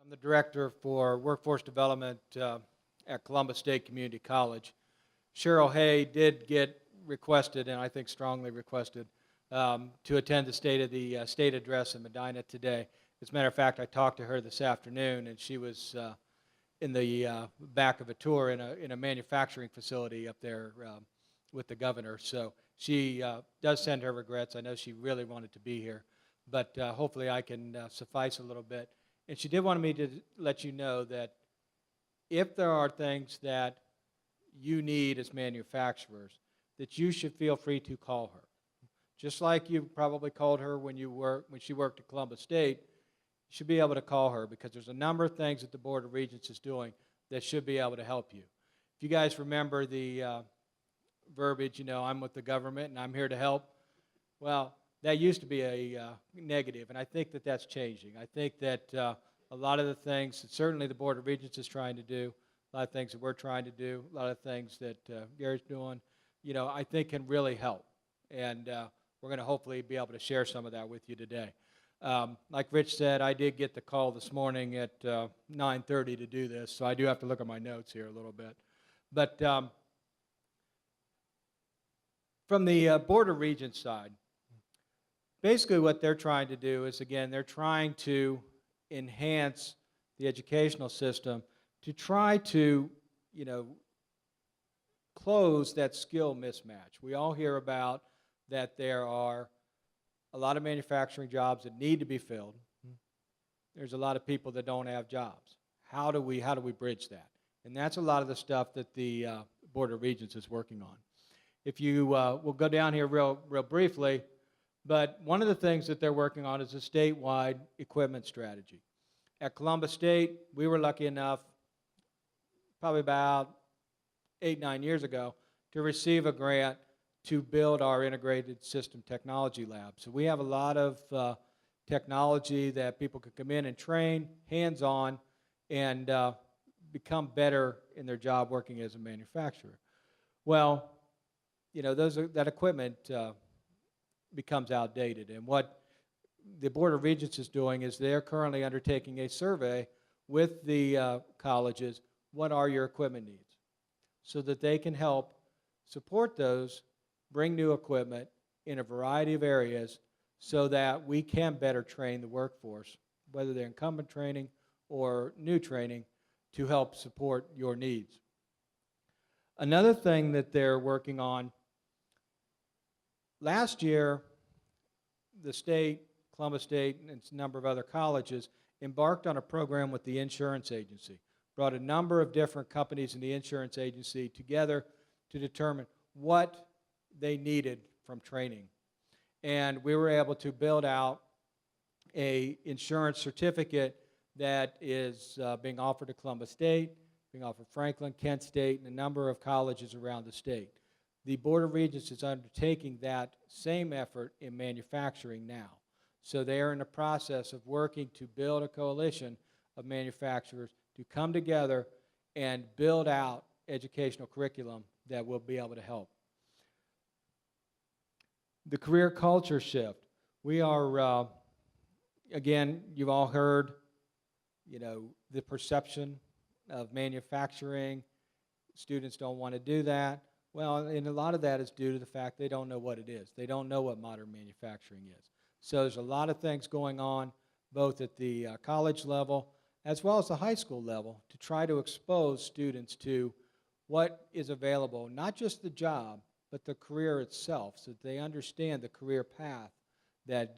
I'm the director for workforce development at Columbus State Community College. Cheryl Hay did get requested, and I think strongly requested, to attend the state address in Medina today. As a matter of fact, I talked to her this afternoon, and she was in the back of a tour in a manufacturing facility up there with the governor. So she does send her regrets. I know she really wanted to be here, but hopefully I can suffice a little bit. And she did want me to let you know that if there are things that you need as manufacturers, that you should feel free to call her. Just like you probably called her when she worked at Columbus State, you should be able to call her because there's a number of things that the Board of Regents is doing that should be able to help you. If you guys remember the verbiage, you know, I'm with the government and I'm here to help, well, that used to be a negative, and I think that that's changing. I think that a lot of the things that certainly the Board of Regents is trying to do, a lot of things that we're trying to do, a lot of things that Gary's doing, you know, I think can really help. And we're going to hopefully be able to share some of that with you today. Like Rich said, I did get the call this morning at 9:30 to do this, so I do have to look at my notes here a little bit. But from the Board of Regents side, basically what they're trying to do is, again, they're trying to enhance the educational system to try to, you know, close that skill mismatch. We all hear about that there are a lot of manufacturing jobs that need to be filled. There's a lot of people that don't have jobs. How do we bridge that? And that's a lot of the stuff that the Board of Regents is working on. If you we'll go down here real briefly, but one of the things that they're working on is a statewide equipment strategy. At Columbus State, we were lucky enough, probably about 8-9 years ago, to receive a grant to build our integrated system technology lab. So we have a lot of technology that people can come in and train hands-on and become better in their job working as a manufacturer. Well, you know, that equipment becomes outdated. And what the Board of Regents is doing is they're currently undertaking a survey with the colleges, what are your equipment needs? So that they can help support those, bring new equipment in a variety of areas so that we can better train the workforce, whether they're incumbent training or new training, to help support your needs. Another thing that they're working on, last year, the state, Columbus State, and a number of other colleges embarked on a program with the insurance agency, brought a number of different companies in the insurance agency together to determine what they needed from training. And we were able to build out an insurance certificate that is being offered to Columbus State, being offered Franklin, Kent State, and a number of colleges around the state. The Board of Regents is undertaking that same effort in manufacturing now. So they are in the process of working to build a coalition of manufacturers to come together and build out educational curriculum that will be able to help. The career culture shift. We are, again, you've all heard, you know, the perception of manufacturing. Students don't want to do that. Well, and a lot of that is due to the fact they don't know what it is. They don't know what modern manufacturing is. So there's a lot of things going on, both at the college level as well as the high school level, to try to expose students to what is available, not just the job, but the career itself, so that they understand the career path that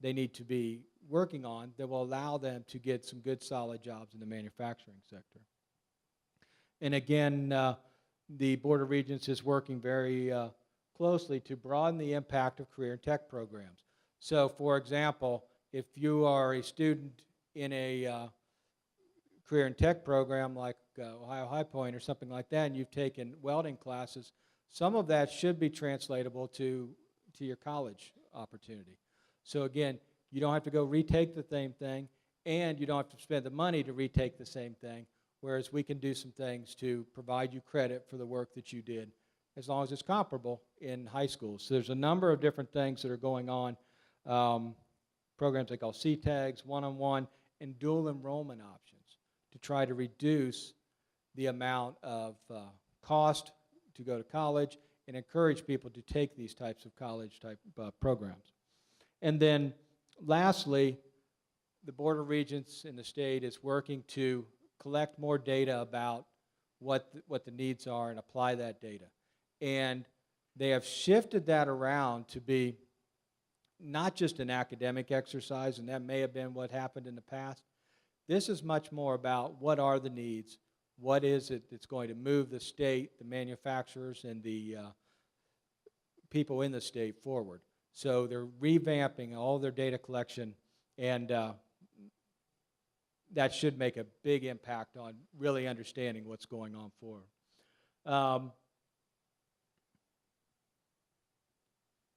they need to be working on that will allow them to get some good, solid jobs in the manufacturing sector. And again, the Board of Regents is working very closely to broaden the impact of career and tech programs. So, for example, if you are a student in a career and tech program like Ohio High Point or something like that, and you've taken welding classes, some of that should be translatable to your college opportunity. So again, you don't have to go retake the same thing, and you don't have to spend the money to retake the same thing, whereas we can do some things to provide you credit for the work that you did, as long as it's comparable in high school. So there's a number of different things that are going on, programs they call C-tags, one-on-one, and dual enrollment options to try to reduce the amount of cost to go to college and encourage people to take these types of college-type programs. And then lastly, the Board of Regents in the state is working to collect more data about what the needs are and apply that data. And they have shifted that around to be not just an academic exercise, and that may have been what happened in the past. This is much more about what are the needs, what is it that's going to move the state, the manufacturers, and the people in the state forward. So they're revamping all their data collection, and that should make a big impact on really understanding what's going on forward.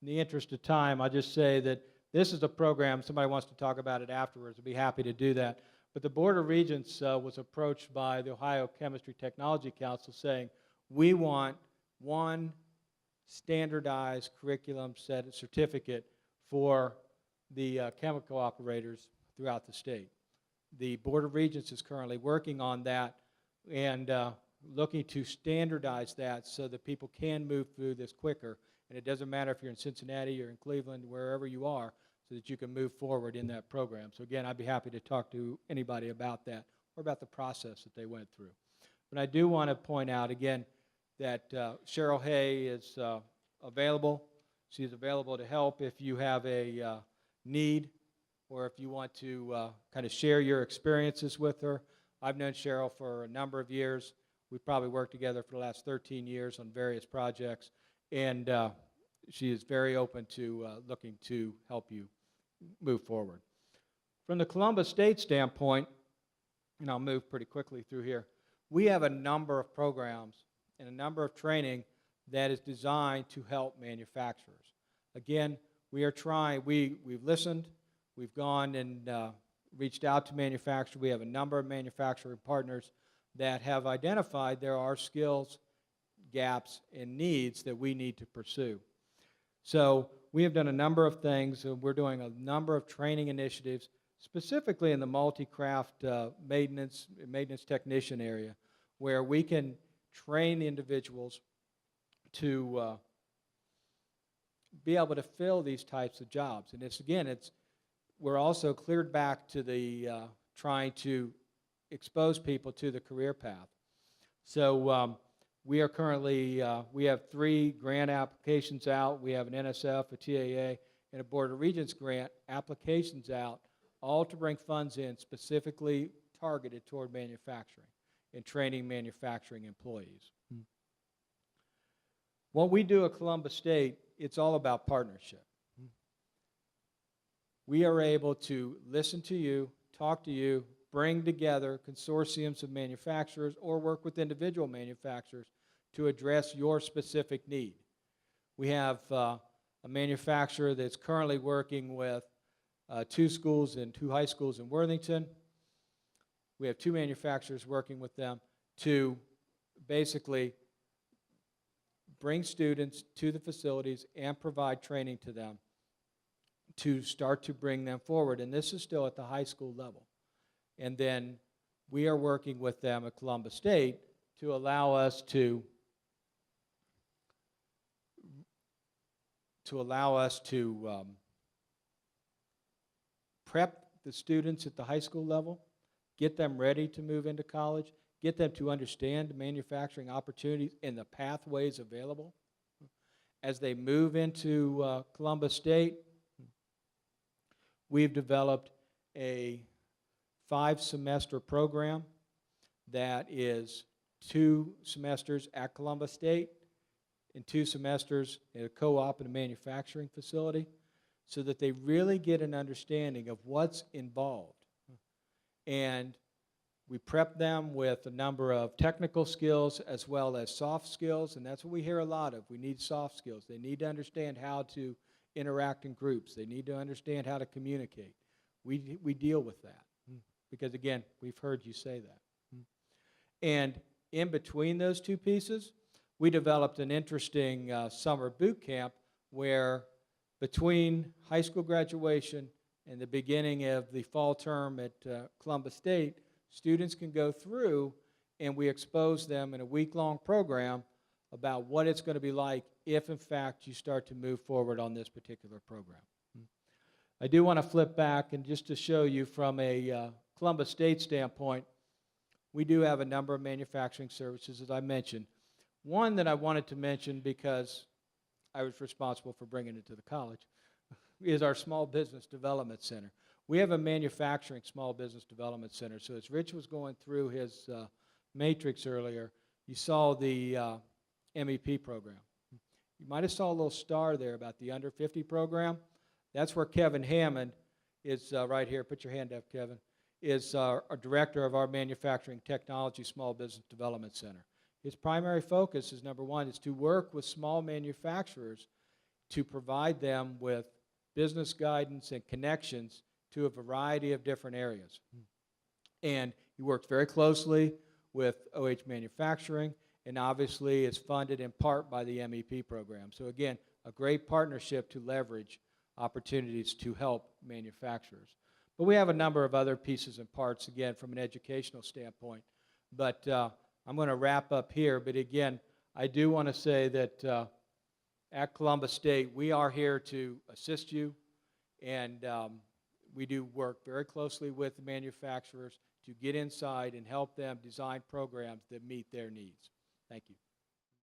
In the interest of time, I'll just say that this is a program, somebody wants to talk about it afterwards, I'd be happy to do that. But the Board of Regents was approached by the Ohio Chemistry Technology Council saying, we want one standardized curriculum set certificate for the chemical operators throughout the state. The Board of Regents is currently working on that and looking to standardize that so that people can move through this quicker. And it doesn't matter if you're in Cincinnati or in Cleveland, wherever you are, so that you can move forward in that program. So again, I'd be happy to talk to anybody about that or about the process that they went through. But I do want to point out again that Cheryl Hay is available. She's available to help if you have a need or if you want to kind of share your experiences with her. I've known Cheryl for a number of years. We've probably worked together for the last 13 years on various projects. And she is very open to looking to help you move forward. From the Columbus State standpoint, and I'll move pretty quickly through here, we have a number of programs and a number of training that is designed to help manufacturers. Again, we are trying, we've listened, we've gone and reached out to manufacturers. We have a number of manufacturing partners that have identified there are skills gaps and needs that we need to pursue. So we have done a number of things. We're doing a number of training initiatives, specifically in the multi-craft maintenance technician area, where we can train individuals to be able to fill these types of jobs. And we're also cleared back to the trying to expose people to the career path. So we are currently, we have 3 grant applications out. We have an NSF, a TAA, and a Board of Regents grant applications out, all to bring funds in specifically targeted toward manufacturing and training manufacturing employees. What we do at Columbus State, it's all about partnership. We are able to listen to you, talk to you, bring together consortiums of manufacturers or work with individual manufacturers to address your specific need. We have a manufacturer that's currently working with 2 schools and 2 high schools in Worthington. We have 2 manufacturers working with them to basically bring students to the facilities and provide training to them to start to bring them forward. And this is still at the high school level. And then we are working with them at Columbus State to allow us to prep the students at the high school level, get them ready to move into college, get them to understand the manufacturing opportunities and the pathways available. As they move into Columbus State, we've developed a 5-semester program that is 2 semesters at Columbus State and 2 semesters at a co-op in a manufacturing facility so that they really get an understanding of what's involved. And we prep them with a number of technical skills as well as soft skills, and that's what we hear a lot of. We need soft skills. They need to understand how to interact in groups. They need to understand how to communicate. We deal with that because, again, we've heard you say that. And in between those 2 pieces, we developed an interesting summer boot camp where between high school graduation in the beginning of the fall term at Columbus State, students can go through and we expose them in a week-long program about what it's going to be like if, in fact, you start to move forward on this particular program. I do want to flip back and just to show you from a Columbus State standpoint, we do have a number of manufacturing services, as I mentioned. One that I wanted to mention because I was responsible for bringing it to the college is our Small Business Development Center. We have a manufacturing Small Business Development Center. So as Rich was going through his matrix earlier, you saw the MEP program. You might have saw a little star there about the Under 50 program. That's where Kevin Hammond is right here. Put your hand up, Kevin. Is our director of our Manufacturing Technology Small Business Development Center. His primary focus is, number one, is to work with small manufacturers to provide them with business guidance and connections to a variety of different areas. And he works very closely with OH Manufacturing, and obviously is funded in part by the MEP program. So again, a great partnership to leverage opportunities to help manufacturers. But we have a number of other pieces and parts, again, from an educational standpoint. But I'm going to wrap up here. But again, I do want to say that at Columbus State, we are here to assist you, and we do work very closely with manufacturers to get inside and help them design programs that meet their needs. Thank you.